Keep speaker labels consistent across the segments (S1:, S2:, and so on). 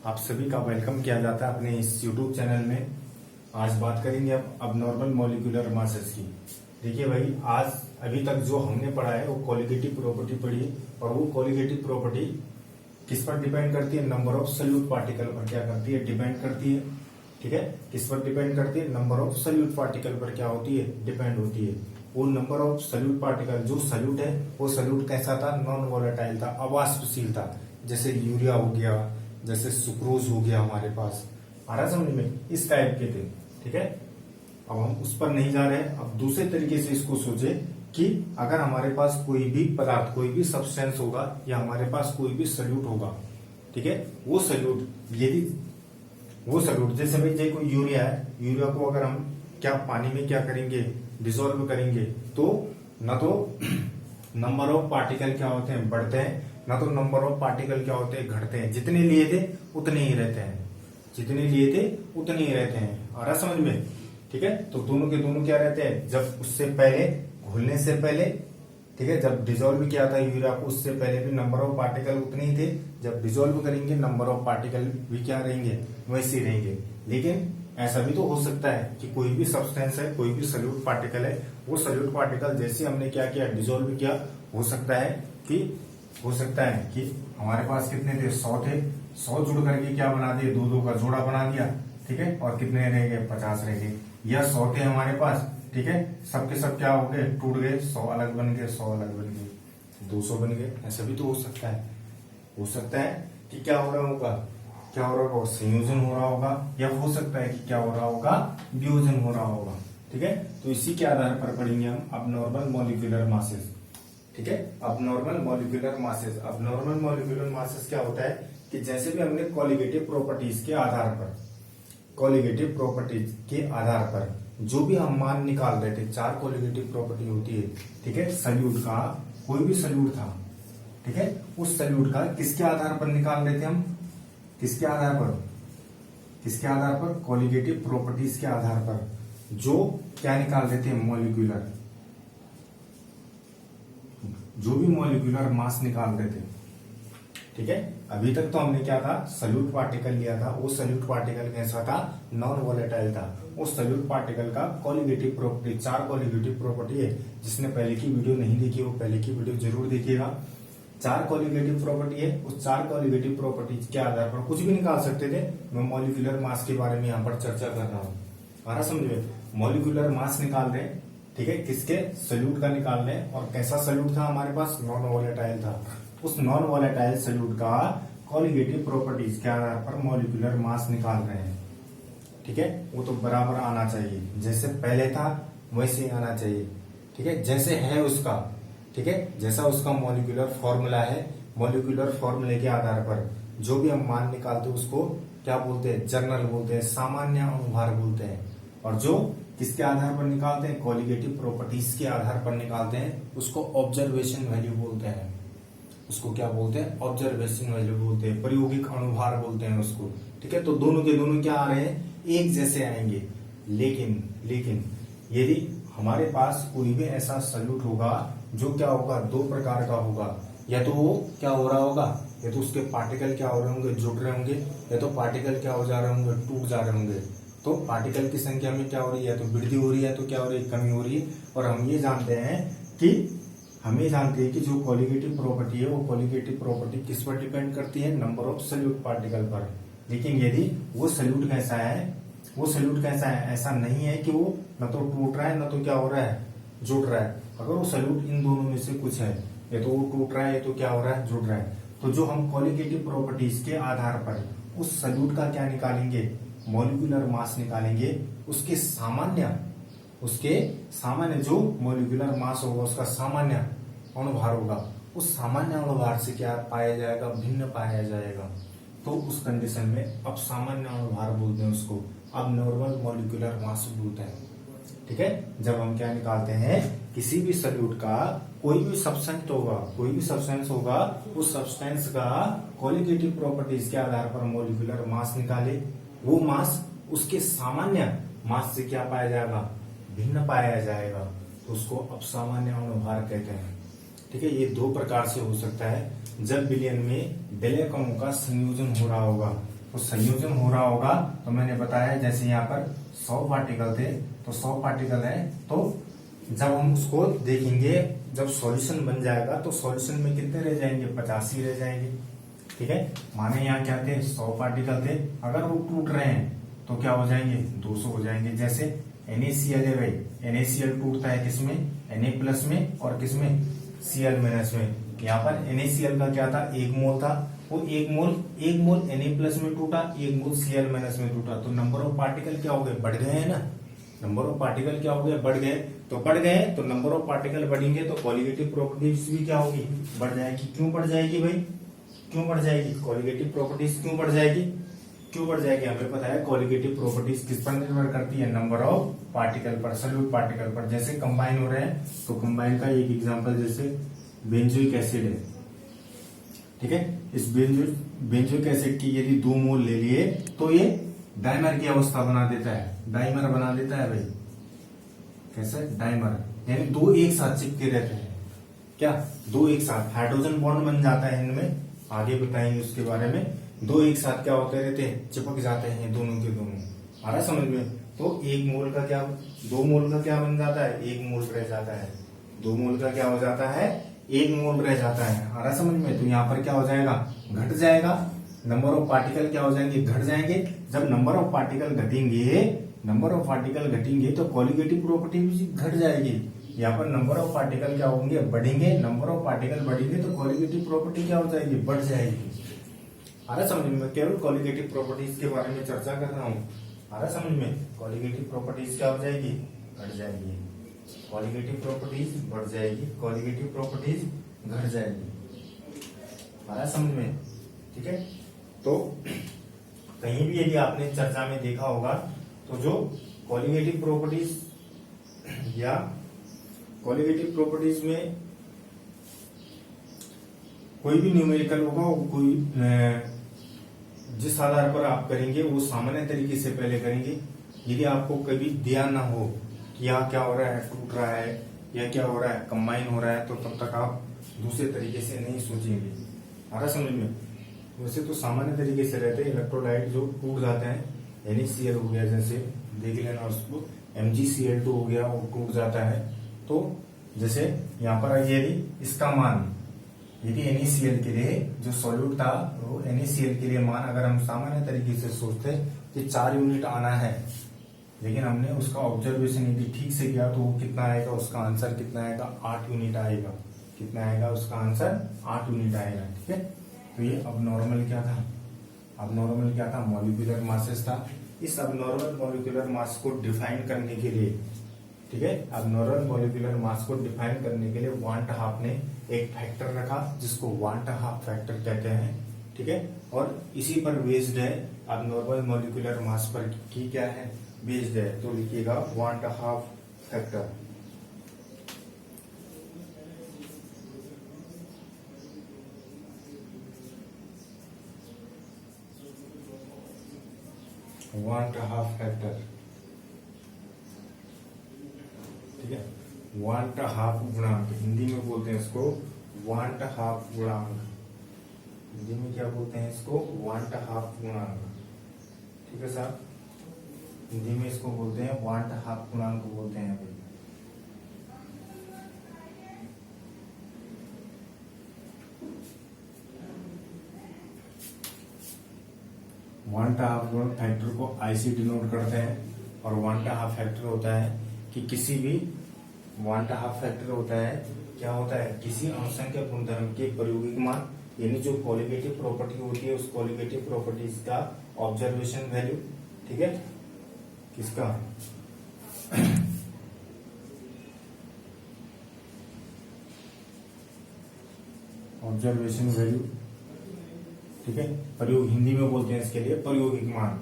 S1: आप सभी का वेलकम किया जाता है अपने इस यूट्यूब चैनल में। आज बात करेंगे अब नॉर्मल मॉलिक्यूलर मासेस की। देखिए भाई, आज अभी तक जो हमने पढ़ा है वो कोलिगेटिव प्रॉपर्टी पढ़ी है, और वो कोलिगेटिव प्रॉपर्टी किस पर डिपेंड करती है? नंबर ऑफ सॉल्यूट पार्टिकल पर क्या करती है? डिपेंड करती है। ठीक है, किस पर डिपेंड करती है? नंबर ऑफ सॉल्यूट पार्टिकल पर क्या होती है? डिपेंड होती है। वो नंबर ऑफ सॉल्यूट पार्टिकल, जो सॉल्यूट है वो सॉल्यूट कैसा था? नॉन वोलेटाइल था, अवाष्पशील था। जैसे यूरिया हो गया, जैसे सुक्रोज हो गया, हमारे पास आ रहा समझ में, इस टाइप के थे। ठीक है, अब हम उस पर नहीं जा रहे हैं। अब दूसरे तरीके से इसको सोचे कि अगर हमारे पास कोई भी पदार्थ, कोई भी सब्सटेंस होगा, या हमारे पास कोई भी सॉल्यूट होगा, ठीक है, वो सॉल्यूट जैसे भाई जैसे कोई यूरिया है, यूरिया को अगर हम पानी में क्या करेंगे? डिसॉल्व करेंगे, तो न तो नंबर ऑफ पार्टिकल क्या होते हैं? बढ़ते हैं, ना तो नंबर ऑफ पार्टिकल क्या होते हैं? घटते हैं। जितने लिए थे उतने ही रहते हैं, जितने लिए थे उतने ही रहते हैं। आ रहा समझ में? ठीक है, तो दोनों के दोनों क्या रहते हैं? जब उससे पहले, घुलने से पहले, ठीक है, जब डिसॉल्व किया था यूरिया को, उससे पहले भी नंबर ऑफ पार्टिकल उतने ही थे। जब डिसॉल्व करेंगे, नंबर ऑफ पार्टिकल भी क्या रहेंगे? वैसे ही रहेंगे। लेकिन ऐसा भी तो हो सकता है कि कोई भी सब्सटेंस है, कोई भी सॉल्यूट पार्टिकल है, वो सॉल्यूट पार्टिकल जैसे हमने क्या किया? डिसॉल्व किया। हो सकता है कि हमारे पास कितने थे? 100 थे। 100 जुड़ करके क्या बना दिए? दो दो का जोड़ा बना दिया। ठीक है, और कितने रह गए? 50 रह गए। या 100 थे हमारे पास, ठीक है, सबके सब क्या हो गए? टूट गए। 100 अलग बन गए, 100 अलग बन गए, 200 बन गए। ऐसा भी तो हो सकता है। हो सकता है कि क्या हो रहा होगा? क्या हो रहा होगा? संयोजन हो रहा होगा। या हो सकता है कि क्या हो रहा होगा? वियोजन हो रहा होगा। ठीक है, तो इसी के आधार पर पढ़ेंगे हम अब नॉर्मल मॉलिक्यूलर मासेस। ठीक है, अब नॉर्मल मॉलिक्यूलर मासेस क्या होता है कि जैसे भी हमने कोलिगेटिव प्रॉपर्टीज के आधार पर जो भी हम मान निकाल रहे थे, 4 कोलिगेटिव प्रॉपर्टी होती है। ठीक है, सॉल्यूट का, कोई भी सॉल्यूट था, ठीक है, उस सॉल्यूट का किसके आधार पर निकाल रहे थे हम? किसके आधार पर? कोलिगेटिव प्रॉपर्टीज के आधार पर जो क्या निकाल रहे थे? मॉलिक्यूलर, जो भी मॉलिक्यूलर मास निकाल रहे थे। ठीक है, अभी तक तो हमने क्या था? सॉल्यूट पार्टिकल लिया था। वो सॉल्यूट पार्टिकल कैसा था? नॉन वोलेटाइल था। उस सॉल्यूट पार्टिकल का कोलिगेटिव प्रॉपर्टी, 4 कोलिगेटिव प्रॉपर्टी है। जिसने पहले की वीडियो नहीं देखी, वो पहले की वीडियो जरूर देखिएगा। 4 कोलिगेटिव प्रॉपर्टी है। उस 4 कोलिगेटिव प्रॉपर्टी के आधार पर कुछ भी निकाल सकते थे। मैं मॉलिक्यूलर मास के बारे में यहाँ पर चर्चा कर रहा हूँ। आ समझ में? मॉलिक्यूलर मास निकाल रहे हैं, ठीक है, किसके? सॉल्यूट का निकाल रहे हैं। और कैसा सॉल्यूट था हमारे पास? नॉन वोलेटाइल था। उस नॉन वोलेटाइल सॉल्यूट का कोलिगेटिव प्रॉपर्टीज के आधार पर मॉलिक्यूलर मास निकाल रहे हैं। ठीक है, वो तो बराबर आना चाहिए, जैसे पहले था वैसे ही आना चाहिए। ठीक है, जैसे है उसका, ठीक है, जैसा उसका मॉलिक्यूलर फॉर्मूला है, मॉलिक्यूलर फॉर्मूले के आधार पर जो भी हम मान निकालते हैं उसको क्या बोलते हैं? जर्नल बोलते हैं, सामान्य अनुभार बोलते हैं। और जो किसके आधार पर निकालते हैं? कोलिगेटिव प्रॉपर्टीज के आधार पर निकालते हैं, उसको ऑब्जर्वेशन वैल्यू बोलते हैं। उसको क्या बोलते हैं? ऑब्जर्वेशन वैल्यू बोलते हैं, प्रायोगिक अनुभार बोलते हैं उसको। ठीक है, तो दोनों के दोनों क्या आ रहे हैं? एक जैसे आएंगे। लेकिन यदि हमारे पास कोई भी ऐसा सॉल्यूट होगा जो क्या होगा? 2 प्रकार का होगा। या तो वो क्या हो रहा होगा? या तो उसके पार्टिकल क्या हो रहे होंगे? जुड़ रहे होंगे। या तो पार्टिकल क्या हो जा रहे होंगे? टूट जा रहे होंगे। तो पार्टिकल की संख्या में क्या हो रही है? तो वृद्धि हो रही है, तो क्या हो रही है? कमी हो रही है। और हम ये जानते हैं कि जो कोलिगेटिव प्रॉपर्टी है, वो कोलिगेटिव प्रॉपर्टी किस पर डिपेंड करती है? नंबर ऑफ सॉल्यूट पार्टिकल पर। लेकिन यदि वो सॉल्यूट कैसा है, ऐसा नहीं है कि वो न तो टूट रहा है, न तो क्या हो रहा है? जुड़ रहा है। अगर वो सॉल्यूट इन दोनों में से कुछ है, या तो वो टूट रहा है, या तो क्या हो रहा है? जुड़ रहा है। तो जो हम कोलिगेटिव प्रॉपर्टीज के आधार पर उस सॉल्यूट का क्या निकालेंगे? मॉलिक्यूलर मास निकालेंगे। उसके सामान्य जो मॉलिक्यूलर मास होगा, उसका सामान्य अनुभार होगा। उस सामान्य अनुभार से क्या पाया जाएगा? भिन्न पाया जाएगा। तो उस कंडीशन में अब सामान्य अनुभार बोलते हैं उसको, अब नॉर्मल मॉलिक्यूलर मास बोलते हैं। ठीक है, जब हम क्या निकालते हैं? किसी भी सॉल्यूट का कोई भी सब्सटेंस होगा, उस सब्सटेंस का कोलिगेटिव प्रॉपर्टीज के आधार पर मॉलिक्यूलर मास निकाले। वो मास उसके सामान्य मास से क्या पाया जाएगा? भिन्न पाया जाएगा। तो उसको अब सामान्य अनुभार कहते हैं। ठीक है, ये 2 प्रकार से हो सकता है। जब विलयन में विलयन अणु का संयोजन हो रहा होगा, तो संयोजन हो रहा होगा। तो मैंने बताया जैसे यहाँ पर 100 पार्टिकल थे, तो 100 पार्टिकल है, तो जब हम उसको देखेंगे, जब सॉल्यूशन बन जाएगा तो सॉल्यूशन में कितने रह जाएंगे, 50 ही रह जाएंगे। ठीक है, माने यहाँ क्या थे, 100 पार्टिकल थे, अगर वो टूट रहे हैं तो क्या हो जाएंगे, 200 हो जाएंगे। जैसे NaCl है भाई, NaCl टूटता है किसमें, Na+ में, और किसमें, Cl- में। यहाँ पर NaCl का क्या था, 1 मोल था, वो 1 मोल Na+ में टूटा, 1 मोल Cl- में टूटा, तो नंबर ऑफ पार्टिकल क्या हो गए, बढ़ गए हैं ना। नंबर ऑफ पार्टिकल क्या हो गए, बढ़ गए। तो बढ़ गए तो नंबर ऑफ पार्टिकल बढ़ेंगे तो कॉलिगेटिव प्रॉपर्टीज भी क्या होगी, बढ़ जाएगी। क्यों बढ़ जाएगी भाई, क्यों बढ़ जाएगी, कॉलिगेटिव प्रॉपर्टीज क्यों बढ़ जाएगी, क्यों बढ़ जाएगी, हमें पता है कॉलिगेटिव प्रॉपर्टीज किस पर निर्भर करती है, नंबर ऑफ पार्टिकल पर, सॉल्यूट पार्टिकल पर। जैसे कंबाइन हो रहे हैं तो कंबाइन का एक एग्जांपल जैसे बेंजोइक एसिड है। ठीक है, इस बेंजोइक एसिड की यदि 2 मोल ले लिए तो ये डाइमर की अवस्था बना देता है, डाइमर बना देता है भाई। कैसे, डाइमर, यानी 2 एक साथ चिपके रहते हैं। क्या, 2 एक साथ, हाइड्रोजन बॉन्ड बन जाता है इनमें, आगे बताएंगे उसके बारे में। 2 एक साथ क्या होते रहते हैं, चिपक जाते हैं दोनों के दोनों, आ रहा समझ में। तो 1 मोल का क्या, 2 मोल का क्या बन जाता है, 1 मोल रह जाता है। 2 मोल का क्या हो जाता है, 1 मोल रह जाता है, आ रहा समझ में। तो यहाँ पर क्या हो जाएगा, घट जाएगा, नंबर ऑफ पार्टिकल क्या हो जाएंगे, घट जाएंगे। जब नंबर ऑफ पार्टिकल घटेंगे, नंबर ऑफ पार्टिकल घटेंगे तो कॉलिगेटिव प्रॉपर्टी भी घट जाएगी। यहाँ पर नंबर ऑफ पार्टिकल क्या होंगे, बढ़ेंगे, नंबर ऑफ पार्टिकल बढ़ेंगे तो कॉलिगेटिव प्रॉपर्टी क्या हो जाएगी, बढ़ जाएगी। आ रहा समझ में, केवल कॉलिगेटिव प्रॉपर्टीज के बारे में चर्चा कर रहा हूँ। आ रहा समझ में, कॉलिगेटिव प्रॉपर्टीज क्या हो जाएगी, घट जाएगी, कॉलिगेटिव प्रॉपर्टीज बढ़ जाएगी, कॉलिगेटिव प्रॉपर्टीज घट जाएगी। आ रहा समझ में, ठीक है। तो कहीं भी यदि आपने चर्चा में देखा होगा तो जो कॉलिगेटिव प्रॉपर्टीज या कॉलिगेटिव प्रॉपर्टीज में कोई भी न्यूमेरिकल होगा, कोई जिस आधार पर आप करेंगे वो सामान्य तरीके से पहले करेंगे। यदि आपको कभी ध्यान ना हो कि यहाँ क्या हो रहा है, टूट रहा है या क्या हो रहा है, कंबाइन हो रहा है, तो तब तक आप दूसरे तरीके से नहीं सोचेंगे। आ रहा समझ में। वैसे तो सामान्य तरीके से रहते हैं, इलेक्ट्रोलाइट जो टूट जाते हैं, NaCl हो गया, जैसे देख लेना उसको, MgCl2 हो गया, वो टूट जाता है। तो जैसे यहाँ पर यदि इसका मान, यदि NaCl के लिए जो सॉल्यूट था, वो NaCl के लिए मान अगर हम सामान्य तरीके से सोचते कि 4 यूनिट आना है, लेकिन हमने उसका ऑब्जर्वेशन यदि ठीक से किया तो वो कितना आएगा, उसका आंसर कितना आएगा, 8 यूनिट आएगा। कितना आएगा उसका आंसर, 8 यूनिट आएगा। ठीक है, तो ये अबनॉर्मल क्या था, अबनॉर्मल क्या था, मॉलिक्यूलर मासेस था। इस अबनॉर्मल मॉलिक्यूलर मास को डिफाइन करने के लिए, ठीक है, अबनॉर्मल मॉलिक्यूलर मास को डिफाइन करने के लिए वांट हाफ ने एक फैक्टर रखा जिसको वांट हाफ फैक्टर कहते हैं। ठीक है, और इसी पर बेस्ड है, अबनॉर्मल मॉलिक्यूलर मास पर की क्या है, बेस्ड है। तो लिखिएगा want half factor. Want half factor, ठीक है, वांट हाफ गुणांक, हिंदी में बोलते हैं इसको वांट हाफ गुणांक। हिंदी में क्या बोलते हैं इसको, वांट हाफ गुणांक। ठीक है साहब, हिंदी में इसको बोलते हैं वांट हाफ गुणांक बोलते हैं भाई। वांट हाफ फैक्टर को आई से डिनोट करते हैं। और वांट हाफ फैक्टर होता है कि किसी भी, वांट हाफ फैक्टर होता है, क्या होता है, किसी अंशसंख्यक गुणधर्म के प्रायोगिक मान, यानी जो कॉलिगेटिव प्रॉपर्टी होती है उस कॉलिगेटिव प्रॉपर्टीज का ऑब्जर्वेशन वैल्यू। ठीक है, किसका, ऑब्जर्वेशन वैल्यू। ठीक है, प्रयोग, हिंदी में बोलते हैं इसके लिए प्रायोगिक मान,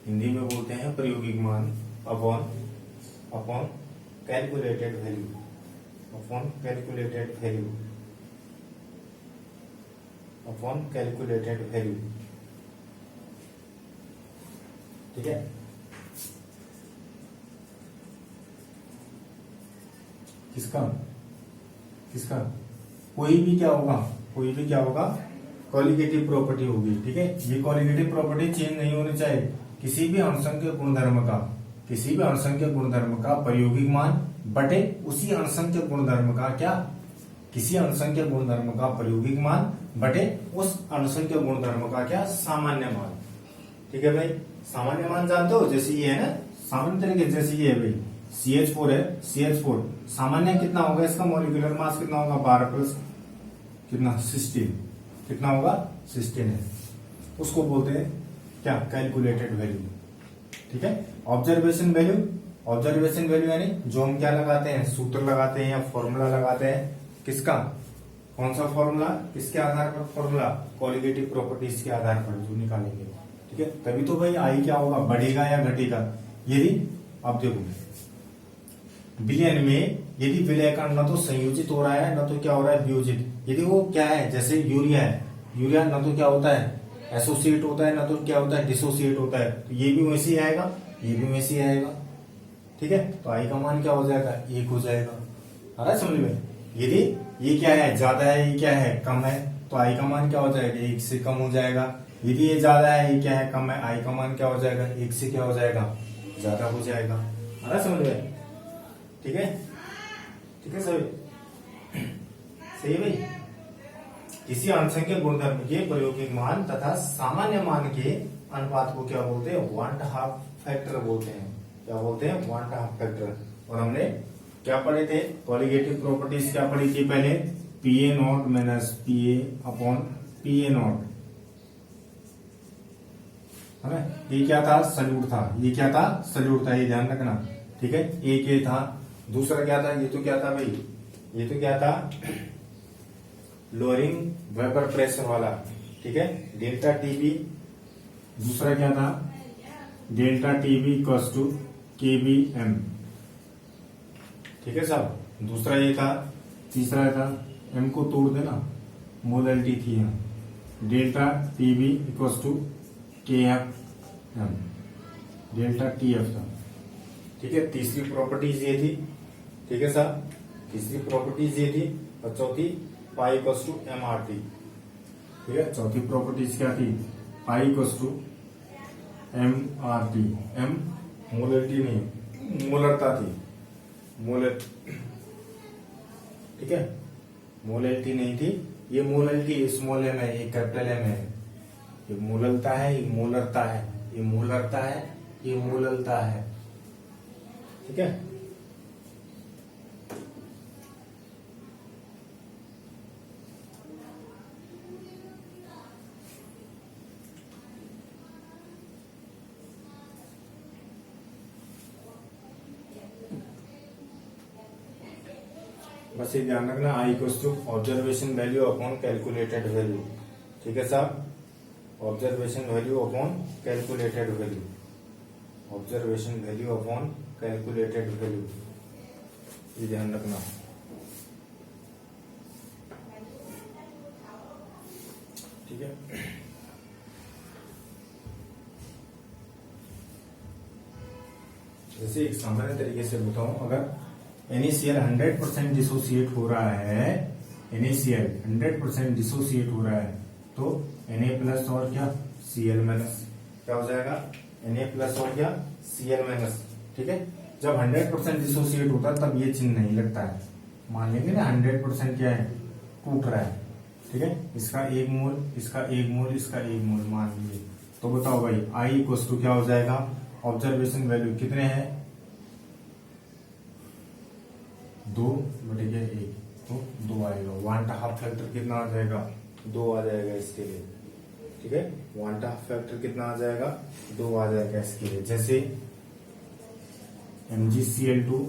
S1: हिंदी में बोलते हैं प्रायोगिक मान, upon calculated value, upon calculated value, upon calculated value. ठीक है, किसका, किसका, कोई भी क्या होगा, कोई भी क्या होगा, कॉलिगेटिव प्रॉपर्टी होगी। ठीक है, ये कॉलिगेटिव प्रॉपर्टी चेंज नहीं होनी चाहिए। किसी भी अणुसंख्यक गुणधर्म का प्रायोगिक मान बटे उसी अणुसंख्यक गुणधर्म का क्या, किसी अणुसंख्यक गुणधर्म का प्रायोगिक मान बटे उस अणुसंख्यक गुणधर्म का क्या, सामान्य मान। ठीक है भाई, सामान्य मान जानते हो, जैसे ये है ना, सामान्य तरीके जैसे ये है भाई, CH4 है, CH4 सामान्य कितना होगा, इसका मॉलिक्यूलर मास कितना होगा, 12 प्लस कितना 16, कितना होगा 16 है। उसको बोलते हैं क्या, कैलकुलेटेड वैल्यू। ठीक है, ऑब्जर्वेशन वैल्यू यानी जो हम क्या लगाते हैं, सूत्र लगाते हैं या फॉर्मूला लगाते हैं, किसका, कौन सा फॉर्मूला, किसके आधार पर फॉर्मूला, कॉलिगेटिव प्रॉपर्टीज के आधार पर जो निकालेंगे। ठीक है, तभी तो भाई आई क्या होगा, बढ़ेगा या घटेगा। यदि अब देखो विलयन में यदि विलय कण न तो संयोजित हो रहा है न तो क्या हो रहा है, वियोजित, यदि वो क्या है, जैसे यूरिया है, यूरिया न तो क्या होता है, एसोसिएट होता है, न तो क्या होता है, डिसोसिएट होता है, तो ये भी वैसे ही आएगा, ये भी वैसे ही आएगा। ठीक है, तो आई का मान क्या हो जाएगा, 1 हो जाएगा। आ रहा है समझ में। यदि ये क्या है, ज्यादा है, ये क्या है, कम है, तो आई का मान क्या हो जाएगा, 1 से कम हो जाएगा। यदि ये ज्यादा है, ये क्या है, कम है, आई का मान क्या हो जाएगा, 1 से क्या हो जाएगा, ज्यादा हो जाएगा। आ रहा है समझ में। ठीक है, ठीक है सही है भाई। किसी अणुसंख्यक गुणधर्म के प्रायोगिक मान तथा सामान्य मान के अनुपात को क्या बोलते हैं, 1/2 फैक्टर बोलते हैं। क्या बोलते हैं, 1/2 फैक्टर। और हमने क्या पढ़े थे, कॉलिगेटिव प्रॉपर्टीज क्या पढ़ी थी पहले, PA0 माइनस PA/PA0 है ना। ये क्या था, सल्यूट था, ये क्या था, सल्यूट था, ये ध्यान रखना। ठीक है, एक ये था, दूसरा क्या था, ये तो क्या था भाई, ये तो क्या था, लोअरिंग वेपर प्रेशर वाला। ठीक है, डेल्टा टीबी, दूसरा क्या था, delta TB equals to KBM। ठीक है साहब, दूसरा ये था, तीसरा था, M को तोड़ देना, मोलैलिटी थी यहाँ, delta TB equals to KFM, delta TF था। ठीक है, तीसरी प्रॉपर्टीज ये थी। ठीक है साहब, तीसरी प्रॉपर्टीज ये थी, और चौथी पाई इक्वल्स टू MRT। ठीक है, चौथी प्रॉपर्टीज क्या थी, pi equals to MRT। M molality नहीं, मोलरता थी, मोलर। ठीक है, मोलैलिटी नहीं थी, ये मोलैलिटी स्मॉल m है, ये कैपिटल M है। ये मोललता है, ये मोलरता है, ये मोलरता है, ये मोललता है। ठीक है, बस ये ध्यान रखना, i equals to observation value upon calculated value. ठीक है साहब, observation value upon calculated value, observation value upon calculated value, ये ध्यान रखना। ठीक है, जैसे एक सामान्य तरीके से बताऊं, अगर NaCl 100% डिसोसिएट हो रहा है, NaCl 100% डिसोसिएट हो रहा है, तो Na प्लस और क्या Cl माइनस क्या हो जाएगा, Na प्लस और क्या Cl माइनस। ठीक है, जब 100% डिसोसिएट होता है तब ये चिन्ह नहीं लगता है। मान लेंगे ना 100% क्या है, टूट रहा है। ठीक है, इसका 1 मोल, इसका 1 मोल, इसका 1 मोल मान लीजिए, तो बताओ भाई आई इक्वल्स टू क्या हो जाएगा, ऑब्जर्वेशन वैल्यू कितने हैं, 2/1, तो 2 आएगा। 1/2 फैक्टर कितना आ जाएगा, 2 आ जाएगा इसके लिए। ठीक है, 1/2 फैक्टर कितना आ जाएगा, 2 आ जाएगा इसके लिए। जैसे MgCl2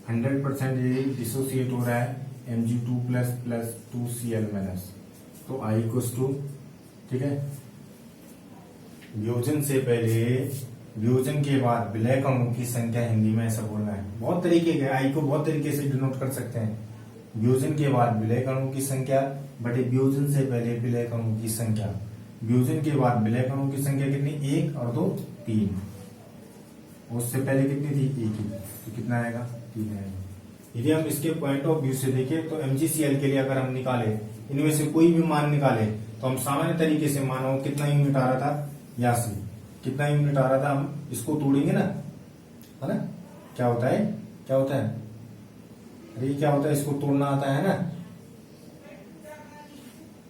S1: 100% डिसोसिएट हो रहा है, Mg2 plus plus 2Cl minus, तो आई इक्वल्स टू। ठीक है, वियोजन से पहले, वियोजन के बाद विलय कणों की संख्या, हिंदी में ऐसा बोलना है। बहुत तरीके के, आई को बहुत तरीके से डिनोट कर सकते हैं। वियोजन के बाद विलय कणों की संख्या बटे वियोजन से पहले विलय कणों की संख्या। वियोजन के बाद विलय कणों की संख्या कितनी, 1 और 2 3, उससे पहले कितनी थी, 1 ही, तो कितना आएगा, 3 आएगा। यदि हम इसके पॉइंट ऑफ व्यू से देखें तो MgCl के लिए अगर हम निकाले, इनमें से कोई भी मान निकाले, तो हम सामान्य तरीके से मानो कितना यूनिट आ रहा था, यहाँ से कितना यूनिट आ रहा था, हम इसको तोड़ेंगे ना, है ना। क्या होता है, क्या होता है, अरे क्या होता है, इसको तोड़ना आता है ना,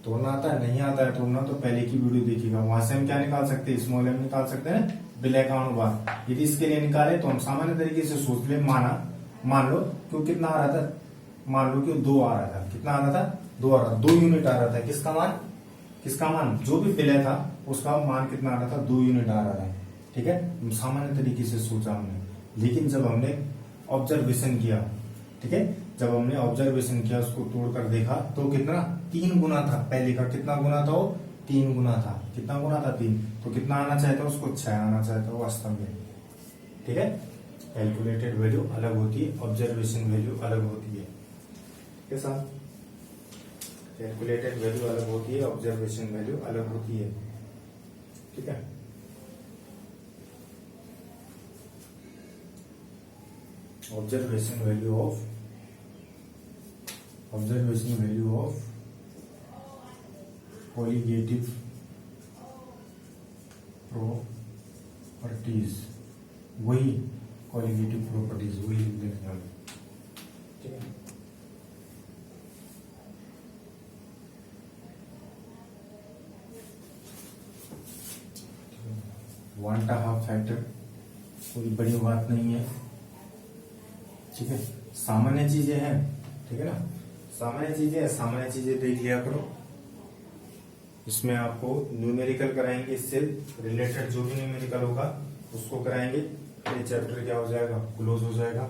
S1: तोड़ना आता है, नहीं आता है तोड़ना तो पहले की वीडियो देखिएगा, वहां से हम क्या निकाल सकते हैं, स्मॉल एम निकाल सकते हैं, ब्लैक अनुपात। यदि इसके लिए निकाले तो हम सामान्य तरीके से सोच ले, मान लो क्यों कितना आ रहा था, मान लो कि 2 आ रहा था, कितना आ रहा था, 2 आ रहा था, 2 यूनिट आ रहा था, किसका मान, किसका मान, जो भी विलय था उसका मान कितना आ रहा था, 2 यूनिट आ रहा था, ठीक है। सामान्य तरीके से सोचा हमने, लेकिन जब हमने ऑब्जर्वेशन किया, ठीक है, जब हमने ऑब्जर्वेशन किया, उसको तोड़कर देखा तो कितना, 3 गुना था, पहले का कितना गुना था, वो 3 गुना था, कितना गुना था, 3, तो कितना आना चाहता है, उसको 6 आना चाहता है वास्तव में, ठीक है। कैलकुलेटेड वैल्यू अलग होती है, ऑब्जर्वेशन वैल्यू अलग होती है, कैसा, कैलकुलेटेड वैल्यू अलग होती है, ऑब्जर्वेशन वैल्यू अलग होती है, ठीक है। Observation value of colligative properties, वही कोलिगेटिव प्रॉपर्टीज वही लिख देंगे हम, ठीक है। वन एंड हाफ फैक्टर कोई बड़ी बात नहीं है, ठीक है, सामान्य चीजें हैं, ठीक है ना, सामान्य चीजें देख लिया करो। इसमें आपको न्यूमेरिकल कराएंगे, इससे रिलेटेड जो भी न्यूमेरिकल होगा उसको कराएंगे, ये चैप्टर क्या हो जाएगा, क्लोज हो जाएगा।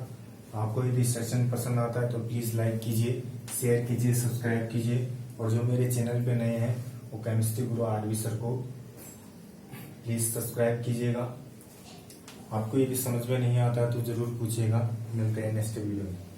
S1: आपको यदि सेशन पसंद आता है तो प्लीज लाइक कीजिए, शेयर कीजिए, सब्सक्राइब कीजिए, और जो मेरे चैनल पे नए हैं वो केमिस्ट्री गुरु आरवी सर को प्लीज सब्सक्राइब कीजिएगा। आपको यदि समझ में नहीं आता है तो जरूर पूछिएगा। मिलते हैं नेक्स्ट वीडियो में।